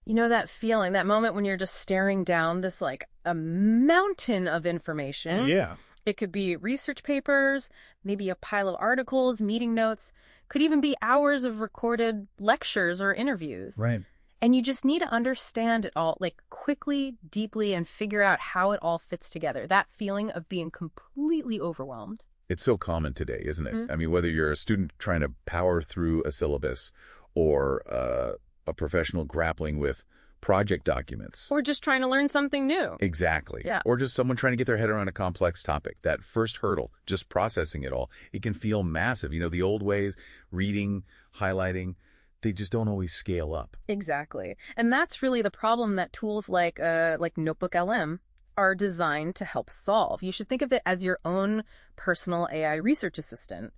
You know that feeling, that moment when you're just staring down this like a mountain of information? Yeah. It could be research papers, maybe a pile of articles, meeting notes, could even be hours of recorded lectures or interviews. Right. And you just need to understand it all, like quickly, deeply, and figure out how it all fits together. That feeling of being completely overwhelmed. It's so common today, isn't it? Mm. I mean, whether you're a student trying to power through a syllabus or a professional grappling with project documents. Or just trying to learn something new. Exactly. Yeah. Or just someone trying to get their head around a complex topic. That first hurdle, just processing it all, it can feel massive. You know, the old ways, reading, highlighting, they just don't always scale up. Exactly. And that's really the problem that tools like NotebookLM are designed to help solve. You should think of it as your own personal AI research assistant,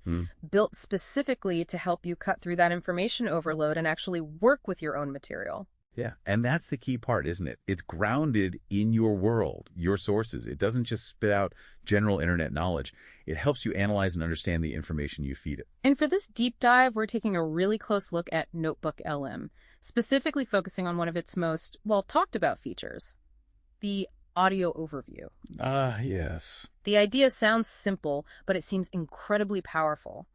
built specifically to help you cut through that information overload and actually work with your own material. Yeah, and that's the key part, isn't it? It's grounded in your world, your sources. It doesn't just spit out general internet knowledge. It helps you analyze and understand the information you feed it. And for this deep dive, we're taking a really close look at NotebookLM, specifically focusing on one of its most, well, talked about features, the audio overview. Ah, yes. The idea sounds simple, but it seems incredibly powerful.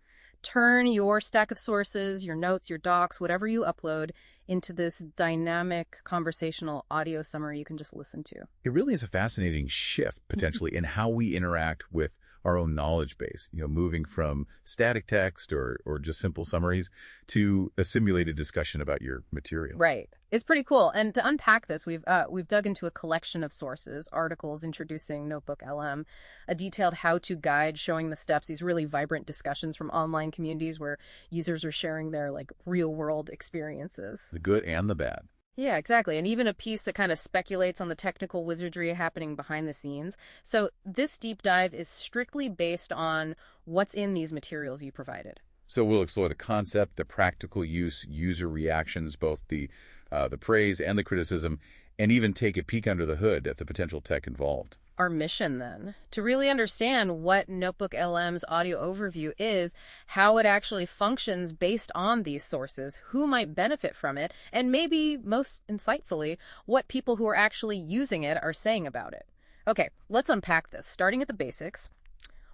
Turn your stack of sources, your notes, your docs, whatever you upload, into this dynamic conversational audio summary you can just listen to. It really is a fascinating shift, potentially, in how we interact with our own knowledge base, you know, moving from static text or just simple summaries to a simulated discussion about your material. Right. It's pretty cool. And to unpack this, we've dug into a collection of sources, articles introducing NotebookLM, a detailed how-to guide showing the steps, these really vibrant discussions from online communities where users are sharing their like real-world experiences. The good and the bad. Yeah, exactly. And even a piece that kind of speculates on the technical wizardry happening behind the scenes. So this deep dive is strictly based on what's in these materials you provided. So we'll explore the concept, the practical use, user reactions, both the praise and the criticism, and even take a peek under the hood at the potential tech involved. Our mission, then, to really understand what NotebookLM's audio overview is, how it actually functions based on these sources, who might benefit from it, and maybe, most insightfully, what people who are actually using it are saying about it. Okay, let's unpack this, starting at the basics.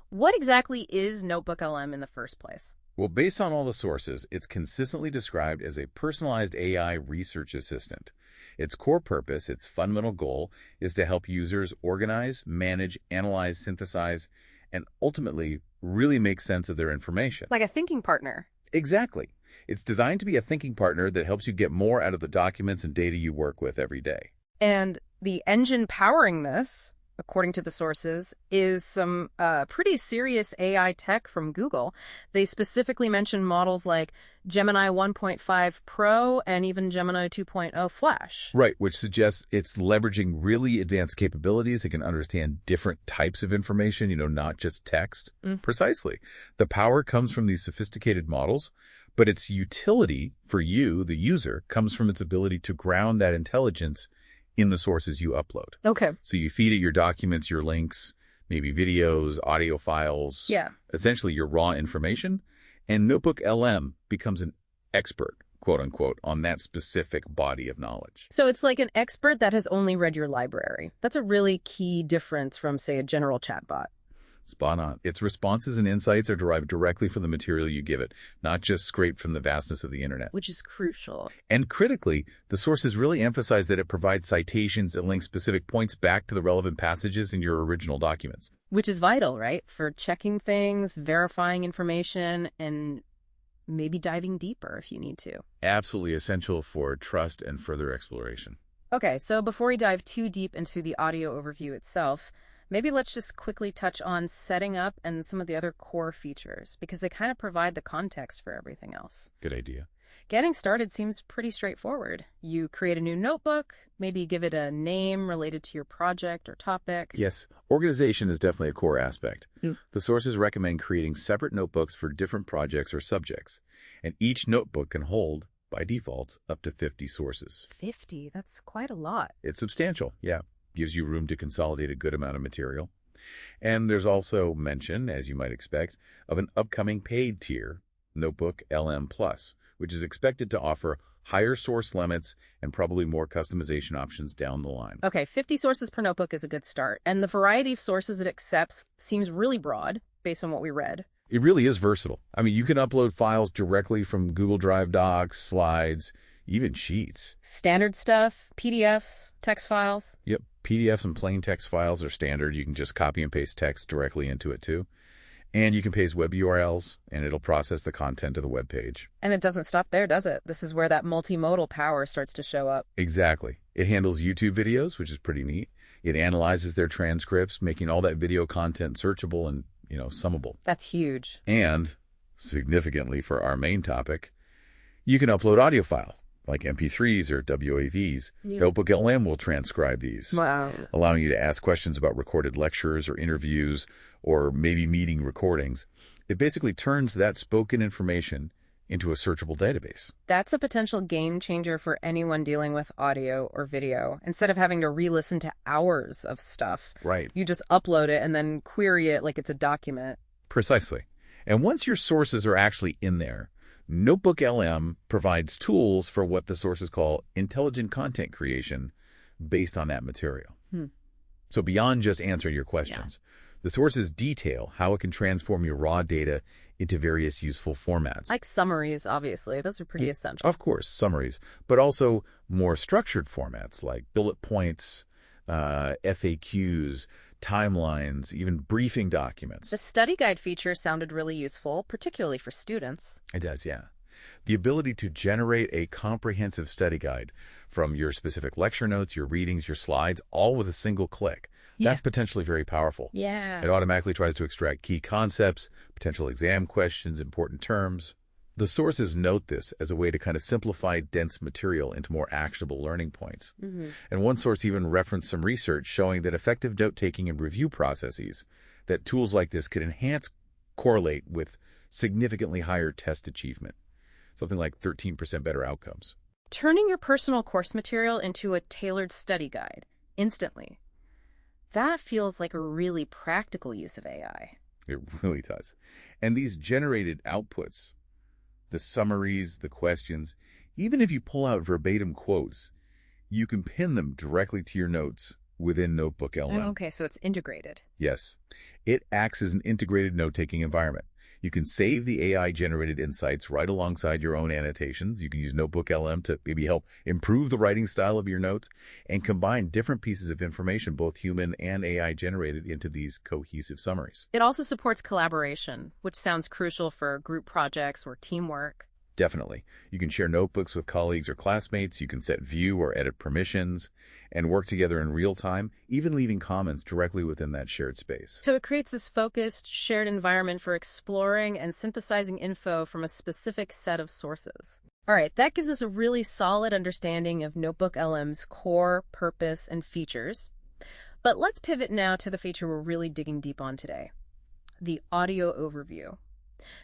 What exactly is NotebookLM in the first place? Well, based on all the sources, it's consistently described as a personalized AI research assistant. Its core purpose, its fundamental goal, is to help users organize, manage, analyze, synthesize, and ultimately really make sense of their information. Like a thinking partner. Exactly. It's designed to be a thinking partner that helps you get more out of the documents and data you work with every day. And the engine powering this, according to the sources, is some pretty serious AI tech from Google. They specifically mention models like Gemini 1.5 Pro and even Gemini 2.0 Flash. Right, which suggests it's leveraging really advanced capabilities. It can understand different types of information, you know, not just text. Precisely. The power comes from these sophisticated models, but its utility for you, the user, comes from its ability to ground that intelligence in the sources you upload. Okay. So you feed it your documents, your links, maybe videos, audio files, essentially your raw information, and NotebookLM becomes an expert, quote unquote, on that specific body of knowledge. So it's like an expert that has only read your library. That's a really key difference from, say, a general chatbot. Spot on. Its responses and insights are derived directly from the material you give it, not just scraped from the vastness of the internet. Which is crucial. And critically, the sources really emphasize that it provides citations and links specific points back to the relevant passages in your original documents. Which is vital, right? For checking things, verifying information, and maybe diving deeper if you need to. Absolutely essential for trust and further exploration. Okay, so before we dive too deep into the audio overview itself, maybe let's just quickly touch on setting up and some of the other core features, because they kind of provide the context for everything else. Good idea. Getting started seems pretty straightforward. You create a new notebook, maybe give it a name related to your project or topic. Yes, organization is definitely a core aspect. The sources recommend creating separate notebooks for different projects or subjects, and each notebook can hold, by default, up to 50 sources. 50? That's quite a lot. It's substantial, yeah. Gives you room to consolidate a good amount of material. And there's also mention, as you might expect, of an upcoming paid tier, NotebookLM Plus, which is expected to offer higher source limits, and probably more customization options down the line. Okay, 50 sources per notebook is a good start. And the variety of sources it accepts seems really broad based on what we read. It really is versatile. I mean, you can upload files directly from Google Drive docs, slides, even sheets. Standard stuff, PDFs, text files. Yep, PDFs and plain text files are standard. You can just copy and paste text directly into it too. And you can paste web URLs, and it'll process the content of the web page. And it doesn't stop there, does it? This is where that multimodal power starts to show up. Exactly. It handles YouTube videos, which is pretty neat. It analyzes their transcripts, making all that video content searchable and, summable. That's huge. And, significantly for our main topic, you can upload audio files, like MP3s or WAVs. Yeah. NotebookLM will transcribe these, Wow. allowing you to ask questions about recorded lectures or interviews or maybe meeting recordings. It basically turns that spoken information into a searchable database. That's a potential game changer for anyone dealing with audio or video. Instead of having to re-listen to hours of stuff, Right. you just upload it and then query it like it's a document. Precisely. And once your sources are actually in there, NotebookLM provides tools for what the sources call intelligent content creation based on that material. So beyond just answering your questions, the sources detail how it can transform your raw data into various useful formats. Like summaries, obviously. Those are pretty essential. Of course, summaries, but also more structured formats like bullet points, FAQs, timelines, even briefing documents. The study guide feature sounded really useful, particularly for students. It does, yeah. The ability to generate a comprehensive study guide from your specific lecture notes, your readings, your slides, all with a single click. That's potentially very powerful. Yeah. It automatically tries to extract key concepts, potential exam questions, important terms. The sources note this as a way to kind of simplify dense material into more actionable learning points. And one source even referenced some research showing that effective note-taking and review processes, that tools like this could correlate with significantly higher test achievement, something like 13% better outcomes. Turning your personal course material into a tailored study guide instantly. That feels like a really practical use of AI. It really does. And these generated outputs, the summaries, the questions, even if you pull out verbatim quotes, you can pin them directly to your notes within NotebookLM. Oh, okay, so it's integrated. Yes. It acts as an integrated note-taking environment. You can save the AI-generated insights right alongside your own annotations. You can use NotebookLM to maybe help improve the writing style of your notes and combine different pieces of information, both human and AI-generated, into these cohesive summaries. It also supports collaboration, which sounds crucial for group projects or teamwork. Definitely. You can share notebooks with colleagues or classmates. You can set view or edit permissions and work together in real time, even leaving comments directly within that shared space. So it creates this focused, shared environment for exploring and synthesizing info from a specific set of sources. All right, that gives us a really solid understanding of NotebookLM's core, purpose, and features. But let's pivot now to the feature we're really digging deep on today, the audio overview.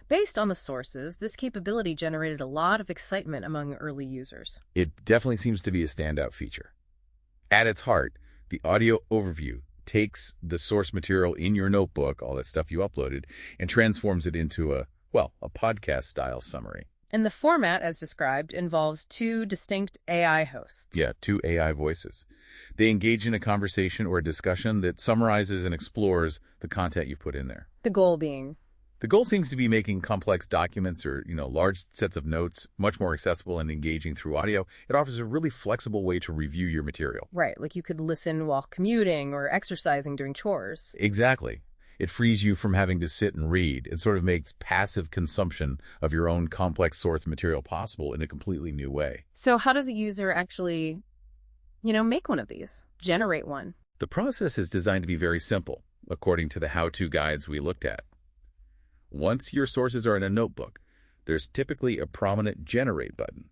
Based on the sources, this capability generated a lot of excitement among early users. It definitely seems to be a standout feature. At its heart, the audio overview takes the source material in your notebook, all that stuff you uploaded, and transforms it into a podcast-style summary. And the format, as described, involves two distinct AI hosts. Yeah, two AI voices. They engage in a conversation or a discussion that summarizes and explores the content you've put in there. The goal being? The goal seems to be making complex documents or, large sets of notes much more accessible and engaging through audio. It offers a really flexible way to review your material. Right, like you could listen while commuting or exercising during chores. Exactly. It frees you from having to sit and read. It sort of makes passive consumption of your own complex source material possible in a completely new way. So how does a user actually, make one of these, generate one? The process is designed to be very simple, according to the how-to guides we looked at. Once your sources are in a notebook, there's typically a prominent Generate button,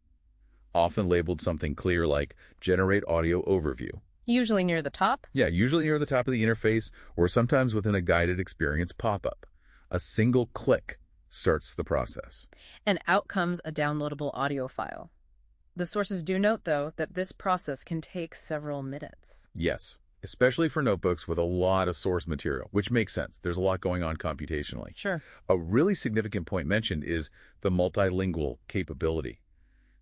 often labeled something clear like Generate Audio Overview. Usually near the top? Yeah, usually near the top of the interface or sometimes within a guided experience pop-up. A single click starts the process. And out comes a downloadable audio file. The sources do note, though, that this process can take several minutes. Yes, especially for notebooks with a lot of source material, which makes sense. There's a lot going on computationally. Sure. A really significant point mentioned is the multilingual capability.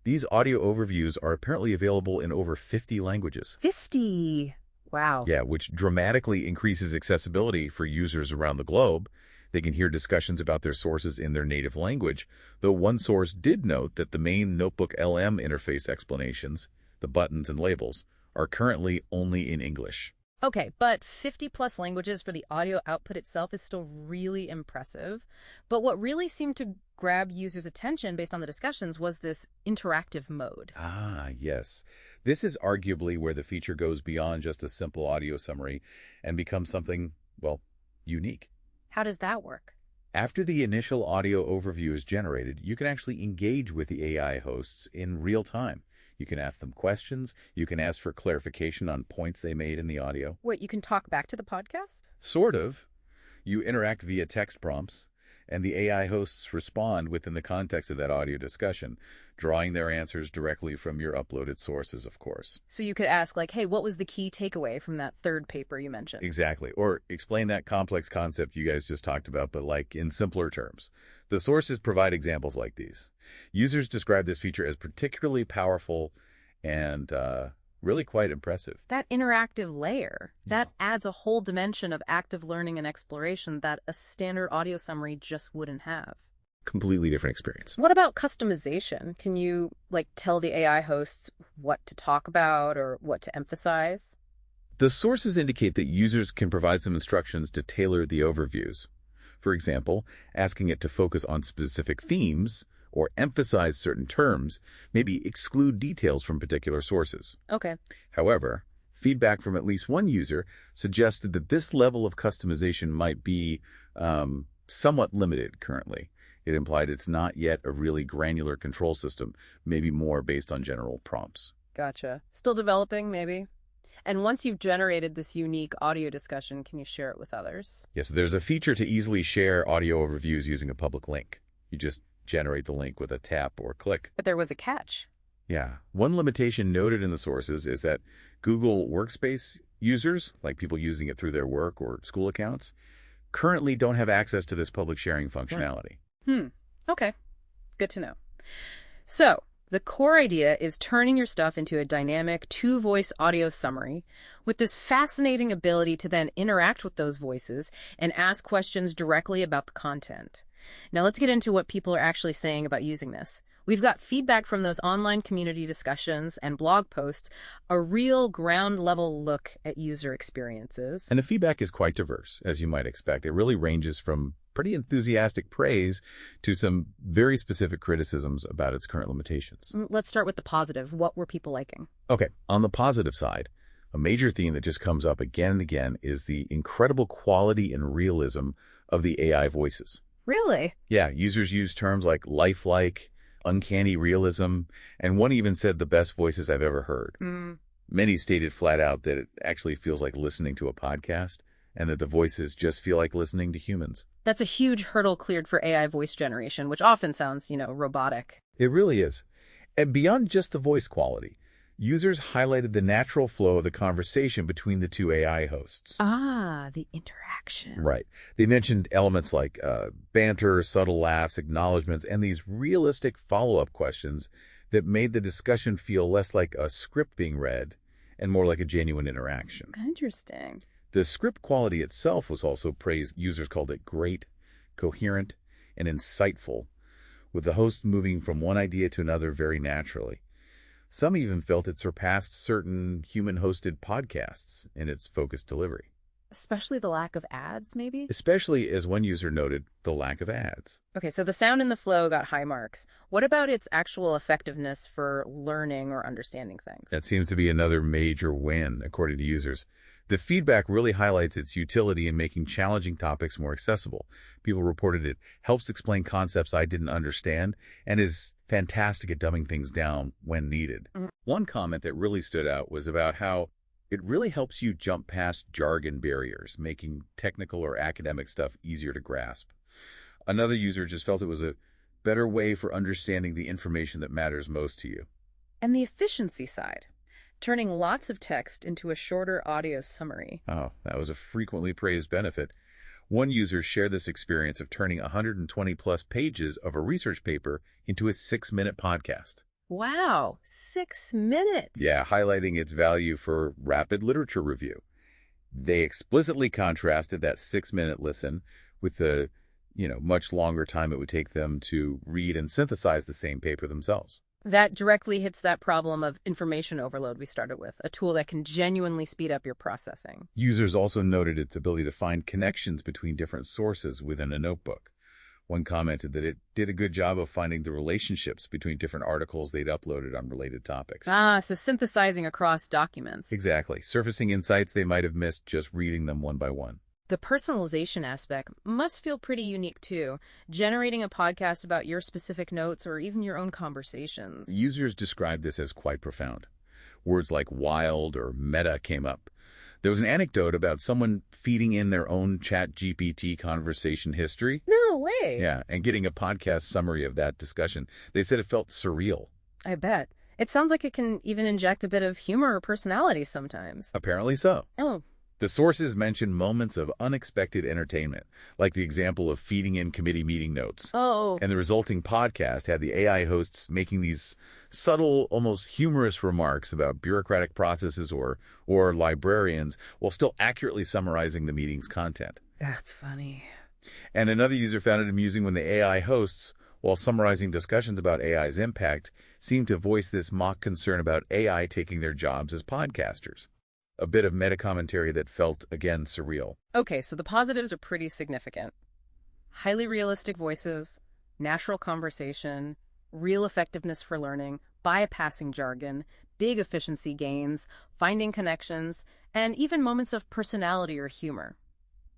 These audio overviews are apparently available in over 50 languages. 50! Wow. Yeah, which dramatically increases accessibility for users around the globe. They can hear discussions about their sources in their native language, though one source did note that the main NotebookLM interface explanations, the buttons and labels, are currently only in English. Okay, but 50-plus languages for the audio output itself is still really impressive. But what really seemed to grab users' attention based on the discussions was this interactive mode. Ah, yes. This is arguably where the feature goes beyond just a simple audio summary and becomes something, well, unique. How does that work? After the initial audio overview is generated, you can actually engage with the AI hosts in real time. You can ask them questions. You can ask for clarification on points they made in the audio. Wait, you can talk back to the podcast? Sort of. You interact via text prompts, and the AI hosts respond within the context of that audio discussion, drawing their answers directly from your uploaded sources, of course. So you could ask, like, hey, what was the key takeaway from that third paper you mentioned? Exactly. Or explain that complex concept you guys just talked about, but like in simpler terms. The sources provide examples like these. Users describe this feature as particularly powerful and really quite impressive. That interactive layer, that adds a whole dimension of active learning and exploration that a standard audio summary just wouldn't have. Completely different experience. What about customization? Can you, like, tell the AI hosts what to talk about or what to emphasize? The sources indicate that users can provide some instructions to tailor the overviews. For example, asking it to focus on specific themes or emphasize certain terms, maybe exclude details from particular sources. Okay. However, feedback from at least one user suggested that this level of customization might be somewhat limited currently. It implied it's not yet a really granular control system, maybe more based on general prompts. Gotcha. Still developing, maybe? And once you've generated this unique audio discussion, can you share it with others? Yes, there's a feature to easily share audio overviews using a public link. You just generate the link with a tap or click. But there was a catch. Yeah. One limitation noted in the sources is that Google Workspace users, like people using it through their work or school accounts, currently don't have access to this public sharing functionality. Okay. Good to know. So, the core idea is turning your stuff into a dynamic two-voice audio summary with this fascinating ability to then interact with those voices and ask questions directly about the content. Now let's get into what people are actually saying about using this. We've got feedback from those online community discussions and blog posts, a real ground-level look at user experiences. And the feedback is quite diverse, as you might expect. It really ranges from pretty enthusiastic praise to some very specific criticisms about its current limitations. Let's start with the positive. What were people liking? Okay, on the positive side, a major theme that just comes up again and again is the incredible quality and realism of the AI voices. Really? Yeah, users use terms like lifelike, uncanny realism, and one even said the best voices I've ever heard. Many stated flat out that it actually feels like listening to a podcast and that the voices just feel like listening to humans. That's a huge hurdle cleared for AI voice generation, which often sounds, robotic. It really is. And beyond just the voice quality, users highlighted the natural flow of the conversation between the two AI hosts. Ah, the interaction. Right. They mentioned elements like banter, subtle laughs, acknowledgments, and these realistic follow-up questions that made the discussion feel less like a script being read and more like a genuine interaction. Interesting. The script quality itself was also praised. Users called it great, coherent, and insightful, with the host moving from one idea to another very naturally. Some even felt it surpassed certain human-hosted podcasts in its focused delivery. Especially the lack of ads, maybe? Especially, as one user noted, the lack of ads. Okay, so the sound and the flow got high marks. What about its actual effectiveness for learning or understanding things? That seems to be another major win, according to users. The feedback really highlights its utility in making challenging topics more accessible. People reported it helps explain concepts I didn't understand and is fantastic at dumbing things down when needed. One comment that really stood out was about how it really helps you jump past jargon barriers, making technical or academic stuff easier to grasp. Another user just felt it was a better way for understanding the information that matters most to you. And the efficiency side, turning lots of text into a shorter audio summary. Oh, that was a frequently praised benefit. One user shared this experience of turning 120-plus pages of a research paper into a 6-minute podcast. Wow, 6 minutes. Yeah, highlighting its value for rapid literature review. They explicitly contrasted that 6-minute listen with the, much longer time it would take them to read and synthesize the same paper themselves. That directly hits that problem of information overload we started with, a tool that can genuinely speed up your processing. Users also noted its ability to find connections between different sources within a notebook. One commented that it did a good job of finding the relationships between different articles they'd uploaded on related topics. Ah, so synthesizing across documents. Exactly, surfacing insights they might have missed just reading them one by one. The personalization aspect must feel pretty unique too, generating a podcast about your specific notes or even your own conversations. Users described this as quite profound. Words like wild or meta came up. There was an anecdote about someone feeding in their own ChatGPT conversation history. No way. Yeah, and getting a podcast summary of that discussion. They said it felt surreal. I bet. It sounds like it can even inject a bit of humor or personality sometimes. Apparently so. Oh. The sources mentioned moments of unexpected entertainment, like the example of feeding in committee meeting notes. Oh. And the resulting podcast had the AI hosts making these subtle, almost humorous remarks about bureaucratic processes or librarians while still accurately summarizing the meeting's content. That's funny. And another user found it amusing when the AI hosts, while summarizing discussions about AI's impact, seemed to voice this mock concern about AI taking their jobs as podcasters. A bit of meta-commentary that felt, again, surreal. Okay, so the positives are pretty significant. Highly realistic voices, natural conversation, real effectiveness for learning, bypassing jargon, big efficiency gains, finding connections, and even moments of personality or humor.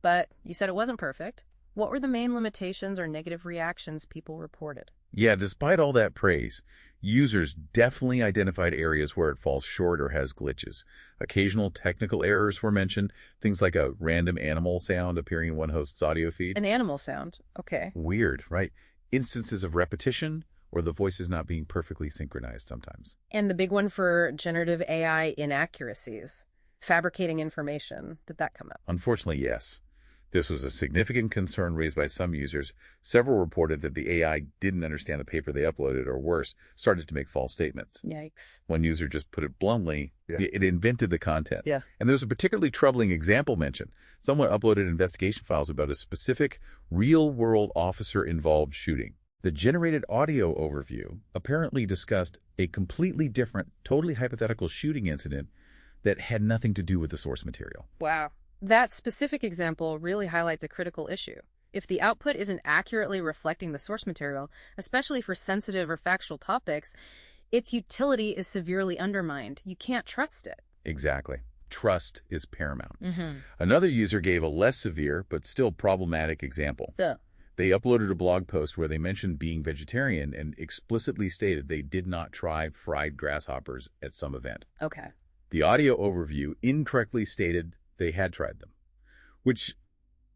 But you said it wasn't perfect. What were the main limitations or negative reactions people reported? Yeah, despite all that praise, users definitely identified areas where it falls short or has glitches. Occasional technical errors were mentioned, things like a random animal sound appearing in one host's audio feed. An animal sound. Okay. Weird, right? Instances of repetition or the voices not being perfectly synchronized sometimes. And the big one for generative AI inaccuracies. Fabricating information. Did that come up? Unfortunately, yes. This was a significant concern raised by some users. Several reported that the AI didn't understand the paper they uploaded, or worse, started to make false statements. Yikes. One user just put it bluntly, it invented the content. Yeah. And there's a particularly troubling example mentioned. Someone uploaded investigation files about a specific real-world officer-involved shooting. The generated audio overview apparently discussed a completely different, totally hypothetical shooting incident that had nothing to do with the source material. Wow. That specific example really highlights a critical issue. If the output isn't accurately reflecting the source material, especially for sensitive or factual topics, its utility is severely undermined. You can't trust it. Exactly. Trust is paramount. Mm-hmm. Another user gave a less severe but still problematic example. Yeah. They uploaded a blog post where they mentioned being vegetarian and explicitly stated they did not try fried grasshoppers at some event. Okay. The audio overview incorrectly stated they had tried them, which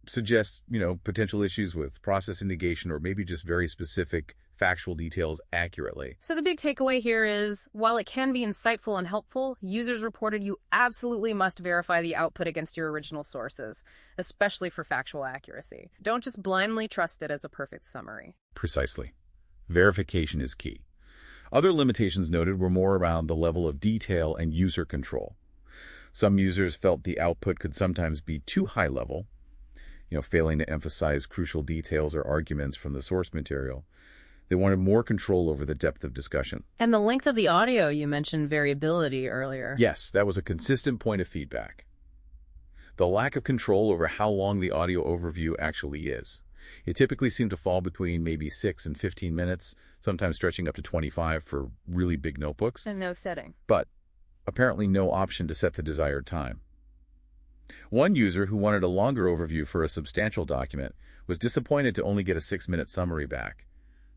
suggests, potential issues with process negation or maybe just very specific factual details accurately. So the big takeaway here is, while it can be insightful and helpful, users reported you absolutely must verify the output against your original sources, especially for factual accuracy. Don't just blindly trust it as a perfect summary. Precisely. Verification is key. Other limitations noted were more around the level of detail and user control. Some users felt the output could sometimes be too high level, failing to emphasize crucial details or arguments from the source material. They wanted more control over the depth of discussion. And the length of the audio, you mentioned variability earlier. Yes, that was a consistent point of feedback. The lack of control over how long the audio overview actually is. It typically seemed to fall between maybe 6 and 15 minutes, sometimes stretching up to 25 for really big notebooks. And no setting. But apparently no option to set the desired time. One user who wanted a longer overview for a substantial document was disappointed to only get a 6-minute summary back.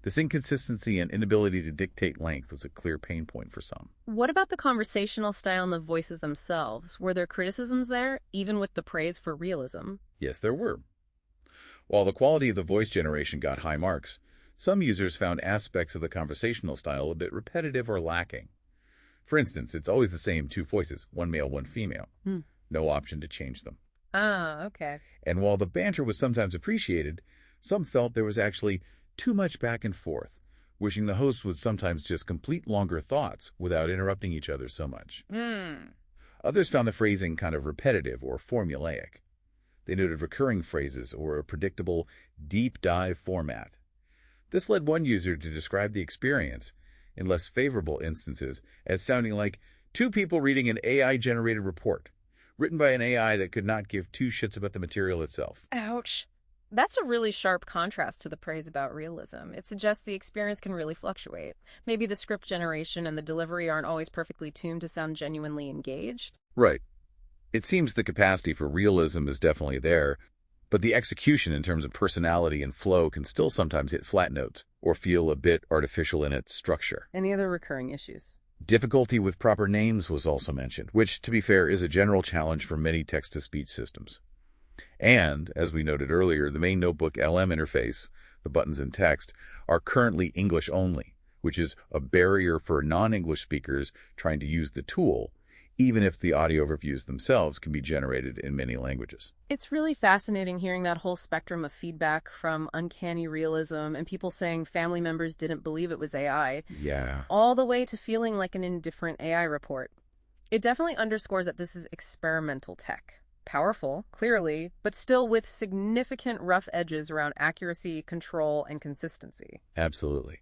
This inconsistency and inability to dictate length was a clear pain point for some. What about the conversational style and the voices themselves? Were there criticisms there, even with the praise for realism? Yes, there were. While the quality of the voice generation got high marks, some users found aspects of the conversational style a bit repetitive or lacking. For instance, it's always the same 2 voices, one male, one female. No option to change them. Ah, okay. And while the banter was sometimes appreciated, some felt there was actually too much back and forth, wishing the host would sometimes just complete longer thoughts without interrupting each other so much. Others found the phrasing kind of repetitive or formulaic. They noted recurring phrases or a predictable deep dive format. This led one user to describe the experience, in less favorable instances, as sounding like two people reading an AI-generated report, written by an AI that could not give two shits about the material itself. Ouch. That's a really sharp contrast to the praise about realism. It suggests the experience can really fluctuate. Maybe the script generation and the delivery aren't always perfectly tuned to sound genuinely engaged. Right. It seems the capacity for realism is definitely there, but the execution in terms of personality and flow can still sometimes hit flat notes or feel a bit artificial in its structure. Any other recurring issues? Difficulty with proper names was also mentioned, which, to be fair, is a general challenge for many text-to-speech systems. And, as we noted earlier, the main NotebookLM interface, the buttons and text, are currently English only, which is a barrier for non-English speakers trying to use the tool, even if the audio overviews themselves can be generated in many languages. It's really fascinating hearing that whole spectrum of feedback, from uncanny realism and people saying family members didn't believe it was AI, Yeah. all the way to feeling like an indifferent AI report. It definitely underscores that this is experimental tech. Powerful, clearly, but still with significant rough edges around accuracy, control, and consistency. Absolutely.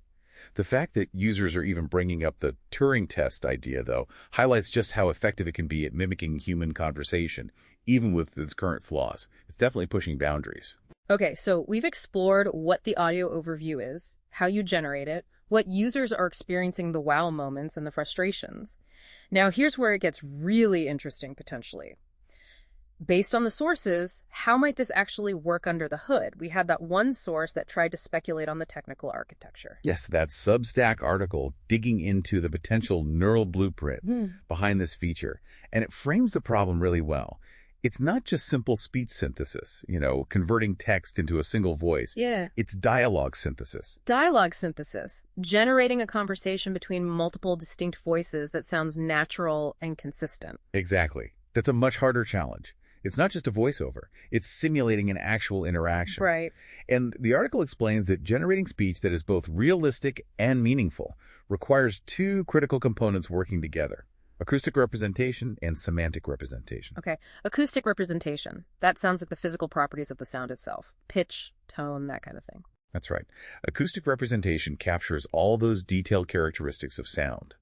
The fact that users are even bringing up the Turing test idea, though, highlights just how effective it can be at mimicking human conversation, even with its current flaws. It's definitely pushing boundaries. Okay, so we've explored what the audio overview is, how you generate it, what users are experiencing the wow moments and the frustrations. Now, here's where it gets really interesting, potentially. Based on the sources, how might this actually work under the hood? We had that one source that tried to speculate on the technical architecture. Yes, that Substack article digging into the potential neural blueprint behind this feature, and it frames the problem really well. It's not just simple speech synthesis, converting text into a single voice. Yeah. It's dialogue synthesis. Dialogue synthesis, generating a conversation between multiple distinct voices that sounds natural and consistent. Exactly. That's a much harder challenge. It's not just a voiceover. It's simulating an actual interaction. Right. And the article explains that generating speech that is both realistic and meaningful requires two critical components working together: acoustic representation and semantic representation. Okay. Acoustic representation. That sounds like the physical properties of the sound itself. Pitch, tone, that kind of thing. That's right. Acoustic representation captures all those detailed characteristics of sound: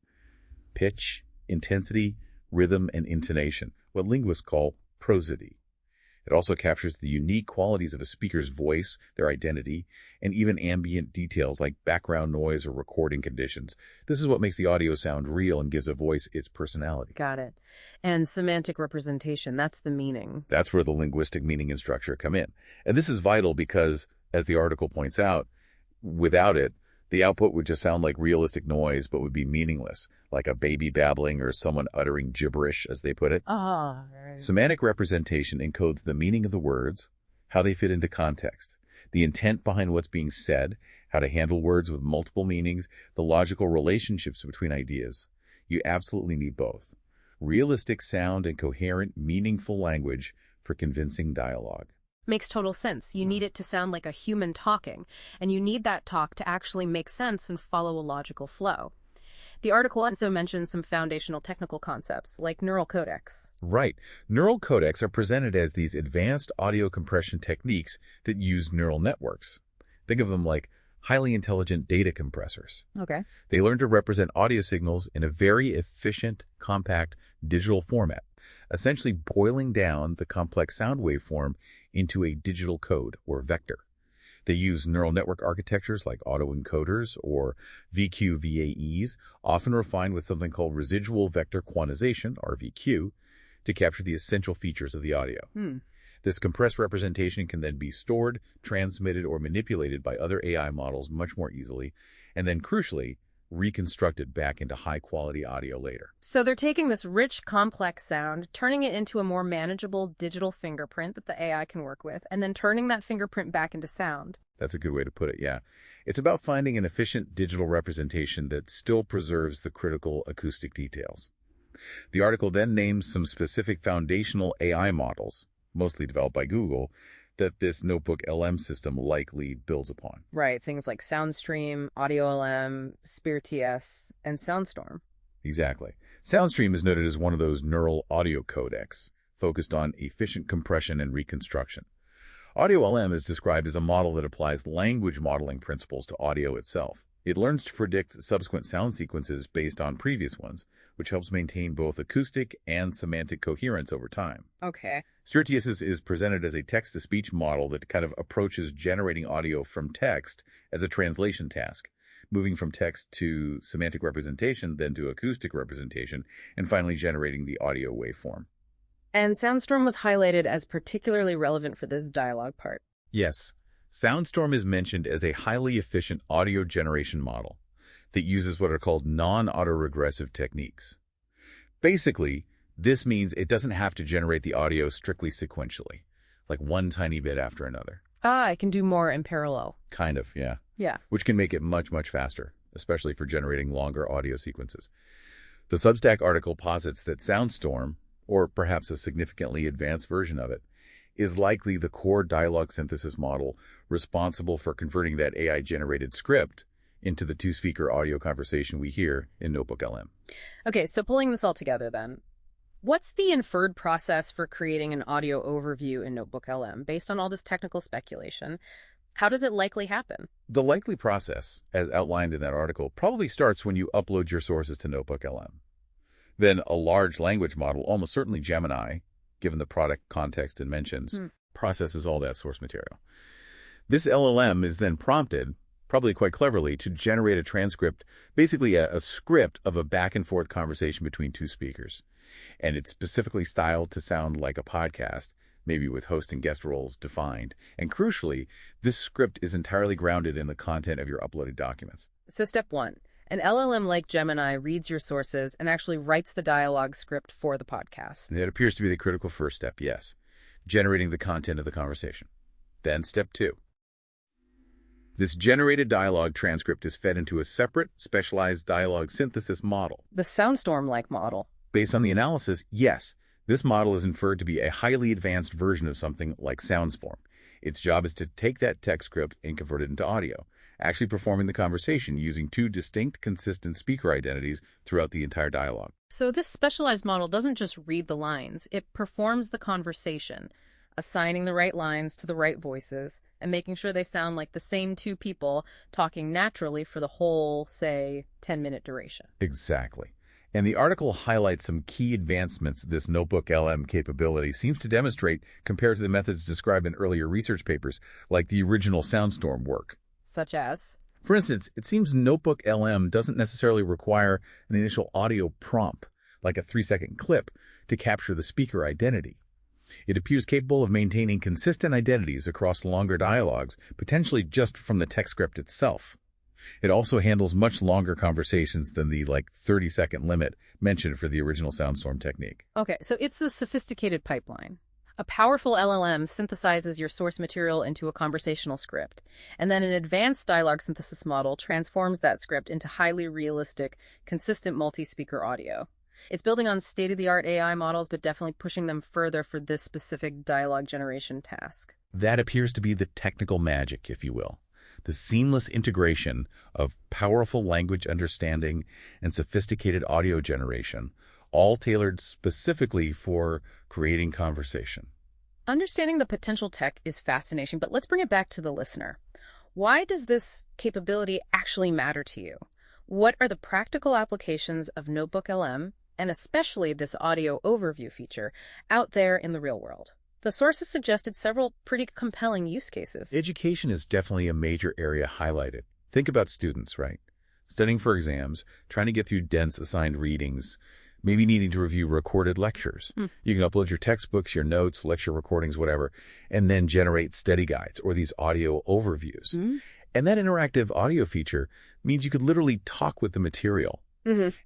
pitch, intensity, rhythm, and intonation, what linguists call prosody. It also captures the unique qualities of a speaker's voice, their identity, and even ambient details like background noise or recording conditions. This is what makes the audio sound real and gives a voice its personality. Got it. And semantic representation, that's the meaning. That's where the linguistic meaning and structure come in. And this is vital because, as the article points out, without it, the output would just sound like realistic noise but would be meaningless, like a baby babbling or someone uttering gibberish, as they put it. Ah, right. Semantic representation encodes the meaning of the words, how they fit into context, the intent behind what's being said, how to handle words with multiple meanings, the logical relationships between ideas. You absolutely need both: realistic sound and coherent, meaningful language for convincing dialogue. Makes total sense. You need it to sound like a human talking, and you need that talk to actually make sense and follow a logical flow. The article also mentions some foundational technical concepts, like neural codecs. Right. Neural codecs are presented as these advanced audio compression techniques that use neural networks. Think of them like highly intelligent data compressors. Okay. They learn to represent audio signals in a very efficient, compact digital format, essentially boiling down the complex sound waveform into a digital code or vector. They use neural network architectures like autoencoders or VQVAEs, often refined with something called residual vector quantization, RVQ, to capture the essential features of the audio. This compressed representation can then be stored, transmitted, or manipulated by other AI models much more easily, and then, crucially, reconstructed back into high-quality audio later. So they're taking this rich, complex sound, turning it into a more manageable digital fingerprint that the AI can work with, and then turning that fingerprint back into sound. That's a good way to put it, yeah. It's about finding an efficient digital representation that still preserves the critical acoustic details. The article then names some specific foundational AI models, mostly developed by Google, that this Notebook LM system likely builds upon. Right, things like SoundStream, AudioLM, SpearTS, and SoundStorm. Exactly. SoundStream is noted as one of those neural audio codecs focused on efficient compression and reconstruction. AudioLM is described as a model that applies language modeling principles to audio itself. It learns to predict subsequent sound sequences based on previous ones, which helps maintain both acoustic and semantic coherence over time. Okay. SpearTS is presented as a text-to-speech model that kind of approaches generating audio from text as a translation task, moving from text to semantic representation, then to acoustic representation, and finally generating the audio waveform. And SoundStorm was highlighted as particularly relevant for this dialogue part. Yes, SoundStorm is mentioned as a highly efficient audio generation model that uses what are called non-autoregressive techniques. Basically, this means it doesn't have to generate the audio strictly sequentially, like one tiny bit after another. I can do more in parallel. Kind of, yeah. Yeah. Which can make it much, much faster, especially for generating longer audio sequences. The Substack article posits that SoundStorm, or perhaps a significantly advanced version of it, is likely the core dialogue synthesis model responsible for converting that AI-generated script into the two-speaker audio conversation we hear in NotebookLM. Okay, so pulling this all together then, what's the inferred process for creating an audio overview in NotebookLM based on all this technical speculation? How does it likely happen? The likely process, as outlined in that article, probably starts when you upload your sources to NotebookLM. Then a large language model, almost certainly Gemini, given the product context it mentions, processes all that source material. This LLM is then prompted, probably quite cleverly, to generate a transcript, basically a script of a back-and-forth conversation between two speakers. And it's specifically styled to sound like a podcast, maybe with host and guest roles defined. And crucially, this script is entirely grounded in the content of your uploaded documents. So step one, an LLM like Gemini reads your sources and actually writes the dialogue script for the podcast. That appears to be the critical first step, yes. Generating the content of the conversation. Then step two. This generated dialogue transcript is fed into a separate, specialized dialogue synthesis model. The SoundStorm-like model. Based on the analysis, yes, this model is inferred to be a highly advanced version of something like SoundStorm. Its job is to take that text script and convert it into audio, actually performing the conversation using two distinct, consistent speaker identities throughout the entire dialogue. So this specialized model doesn't just read the lines, it performs the conversation, assigning the right lines to the right voices and making sure they sound like the same two people talking naturally for the whole, say, 10-minute duration. Exactly. And the article highlights some key advancements this NotebookLM capability seems to demonstrate compared to the methods described in earlier research papers, like the original SoundStorm work. Such as? For instance, it seems NotebookLM doesn't necessarily require an initial audio prompt, like a 3-second clip, to capture the speaker identity. It appears capable of maintaining consistent identities across longer dialogues, potentially just from the text script itself. It also handles much longer conversations than the 30-second limit mentioned for the original SoundStorm technique. Okay, so it's a sophisticated pipeline. A powerful LLM synthesizes your source material into a conversational script, and then an advanced dialogue synthesis model transforms that script into highly realistic, consistent multi-speaker audio. It's building on state-of-the-art AI models, but definitely pushing them further for this specific dialogue generation task. That appears to be the technical magic, if you will. The seamless integration of powerful language understanding and sophisticated audio generation, all tailored specifically for creating conversation. Understanding the potential tech is fascinating, but let's bring it back to the listener. Why does this capability actually matter to you? What are the practical applications of NotebookLM, and especially this audio overview feature, out there in the real world? The sources suggested several pretty compelling use cases. Education is definitely a major area highlighted. Think about students, right? Studying for exams, trying to get through dense assigned readings, maybe needing to review recorded lectures. You can upload your textbooks, your notes, lecture recordings, whatever, and then generate study guides or these audio overviews. And that interactive audio feature means you could literally talk with the material.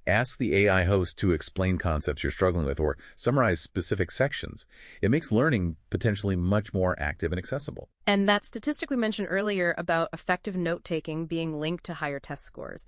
Ask the AI host to explain concepts you're struggling with or summarize specific sections. It makes learning potentially much more active and accessible. And that statistic we mentioned earlier about effective note-taking being linked to higher test scores,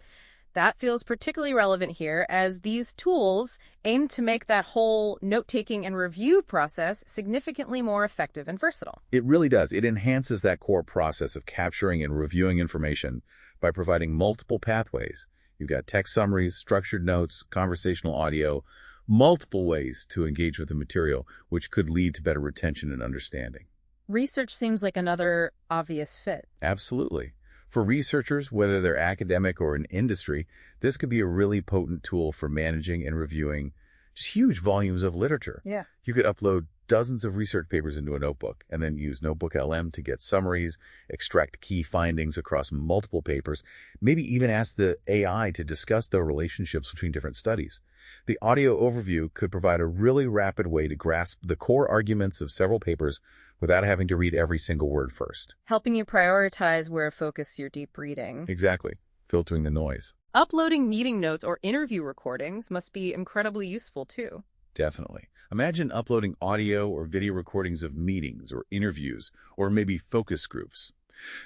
That feels particularly relevant here as these tools aim to make that whole note-taking and review process significantly more effective and versatile. It really does. It enhances that core process of capturing and reviewing information by providing multiple pathways. You've got text summaries, structured notes, conversational audio, multiple ways to engage with the material, which could lead to better retention and understanding. Research seems like another obvious fit. Absolutely. For researchers, whether they're academic or in industry, this could be a really potent tool for managing and reviewing just huge volumes of literature. Yeah. You could upload dozens of research papers into a notebook and then use NotebookLM to get summaries, extract key findings across multiple papers, maybe even ask the AI to discuss the relationships between different studies. The audio overview could provide a really rapid way to grasp the core arguments of several papers without having to read every single word first. Helping you prioritize where to focus your deep reading. Exactly. Filtering the noise. Uploading meeting notes or interview recordings must be incredibly useful too. Definitely. Imagine uploading audio or video recordings of meetings or interviews or maybe focus groups.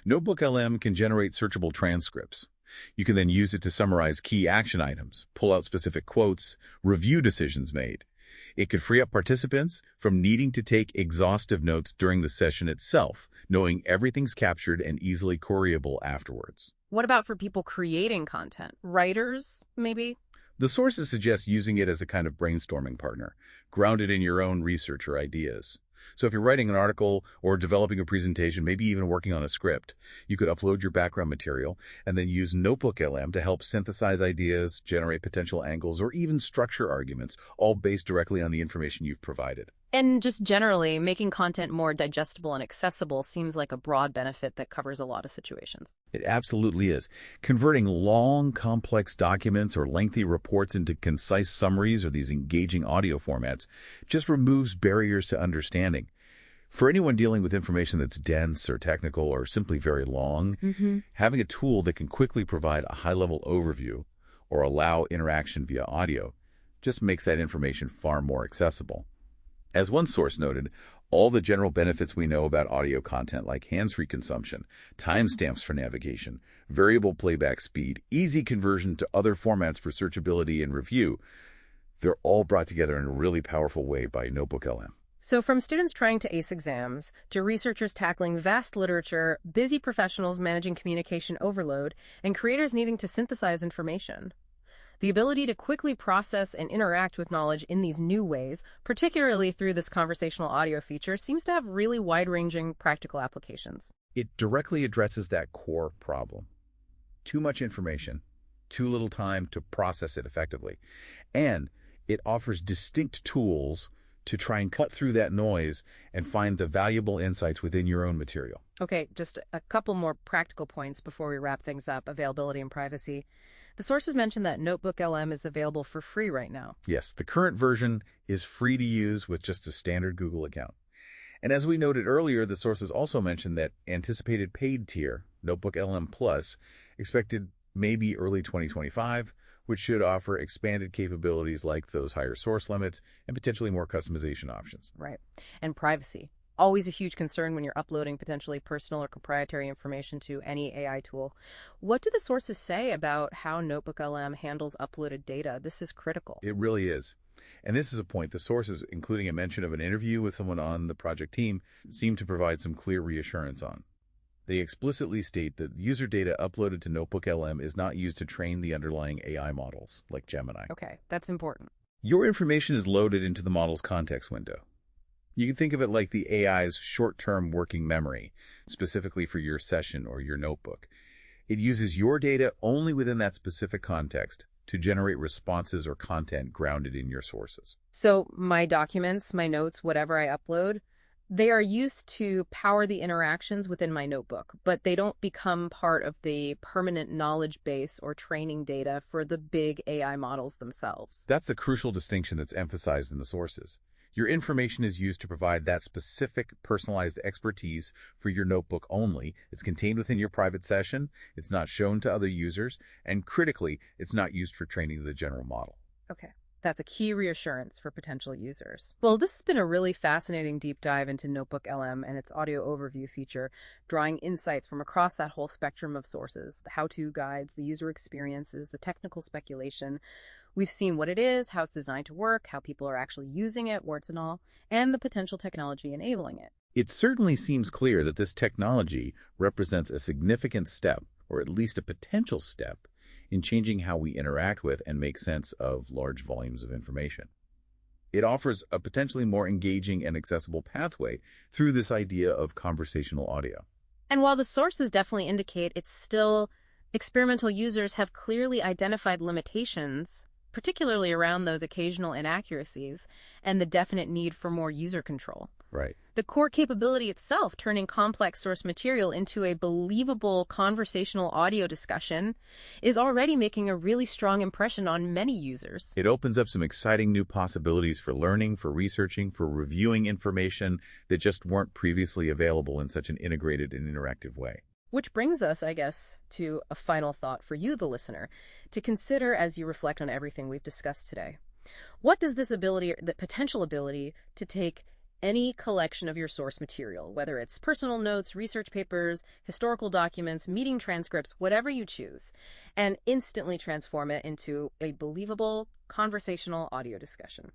NotebookLM can generate searchable transcripts. You can then use it to summarize key action items, pull out specific quotes, review decisions made. It could free up participants from needing to take exhaustive notes during the session itself, knowing everything's captured and easily queryable afterwards. What about for people creating content? Writers, maybe? The sources suggest using it as a kind of brainstorming partner, grounded in your own research or ideas. So if you're writing an article or developing a presentation, maybe even working on a script, you could upload your background material and then use NotebookLM to help synthesize ideas, generate potential angles, or even structure arguments, all based directly on the information you've provided. And just generally, making content more digestible and accessible seems like a broad benefit that covers a lot of situations. It absolutely is. Converting long, complex documents or lengthy reports into concise summaries or these engaging audio formats just removes barriers to understanding. For anyone dealing with information that's dense or technical or simply very long, having a tool that can quickly provide a high-level overview or allow interaction via audio just makes that information far more accessible. As one source noted, all the general benefits we know about audio content like hands-free consumption, timestamps for navigation, variable playback speed, easy conversion to other formats for searchability and review, they're all brought together in a really powerful way by NotebookLM. So from students trying to ace exams, to researchers tackling vast literature, busy professionals managing communication overload, and creators needing to synthesize information. The ability to quickly process and interact with knowledge in these new ways, particularly through this conversational audio feature, seems to have really wide-ranging practical applications. It directly addresses that core problem. Too much information, too little time to process it effectively. And it offers distinct tools to try and cut through that noise and find the valuable insights within your own material. Okay, just a couple more practical points before we wrap things up. Availability and privacy. The sources mentioned that NotebookLM is available for free right now. Yes, the current version is free to use with just a standard Google account. And as we noted earlier, the sources also mentioned that anticipated paid tier, NotebookLM Plus, expected maybe early 2025, which should offer expanded capabilities like those higher source limits and potentially more customization options. Right. And privacy. Always a huge concern when you're uploading potentially personal or proprietary information to any AI tool. What do the sources say about how NotebookLM handles uploaded data? This is critical. It really is. And this is a point the sources, including a mention of an interview with someone on the project team, seem to provide some clear reassurance on. They explicitly state that user data uploaded to NotebookLM is not used to train the underlying AI models, like Gemini. Okay, that's important. Your information is loaded into the model's context window. You can think of it like the AI's short-term working memory, specifically for your session or your notebook. It uses your data only within that specific context to generate responses or content grounded in your sources. So my documents, my notes, whatever I upload, they are used to power the interactions within my notebook, but they don't become part of the permanent knowledge base or training data for the big AI models themselves. That's the crucial distinction that's emphasized in the sources. Your information is used to provide that specific personalized expertise for your notebook only. It's contained within your private session, it's not shown to other users, and critically, it's not used for training the general model. Okay. That's a key reassurance for potential users. Well, this has been a really fascinating deep dive into NotebookLM and its audio overview feature, drawing insights from across that whole spectrum of sources, the how-to guides, the user experiences, the technical speculation. We've seen what it is, how it's designed to work, how people are actually using it, warts and all, and the potential technology enabling it. It certainly seems clear that this technology represents a significant step, or at least a potential step, in changing how we interact with and make sense of large volumes of information. It offers a potentially more engaging and accessible pathway through this idea of conversational audio. And while the sources definitely indicate it's still, experimental users have clearly identified limitations, particularly around those occasional inaccuracies and the definite need for more user control. Right. The core capability itself, turning complex source material into a believable conversational audio discussion, is already making a really strong impression on many users. It opens up some exciting new possibilities for learning, for researching, for reviewing information that just weren't previously available in such an integrated and interactive way. Which brings us, I guess, to a final thought for you, the listener, to consider as you reflect on everything we've discussed today. What does this ability, the potential ability to take any collection of your source material, whether it's personal notes, research papers, historical documents, meeting transcripts, whatever you choose, and instantly transform it into a believable conversational audio discussion?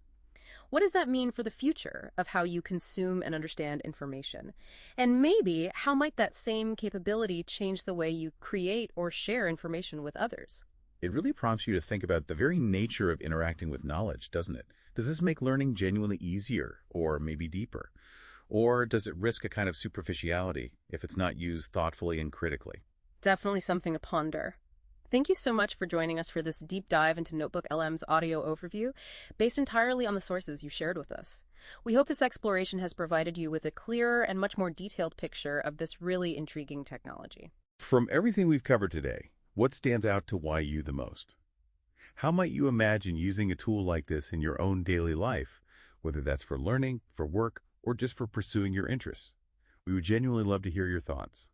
What does that mean for the future of how you consume and understand information? And maybe how might that same capability change the way you create or share information with others? It really prompts you to think about the very nature of interacting with knowledge, doesn't it? Does this make learning genuinely easier or maybe deeper? Or does it risk a kind of superficiality if it's not used thoughtfully and critically? Definitely something to ponder. Thank you so much for joining us for this deep dive into NotebookLM's audio overview, based entirely on the sources you shared with us. We hope this exploration has provided you with a clearer and much more detailed picture of this really intriguing technology. From everything we've covered today, what stands out to why you the most? How might you imagine using a tool like this in your own daily life, whether that's for learning, for work, or just for pursuing your interests? We would genuinely love to hear your thoughts.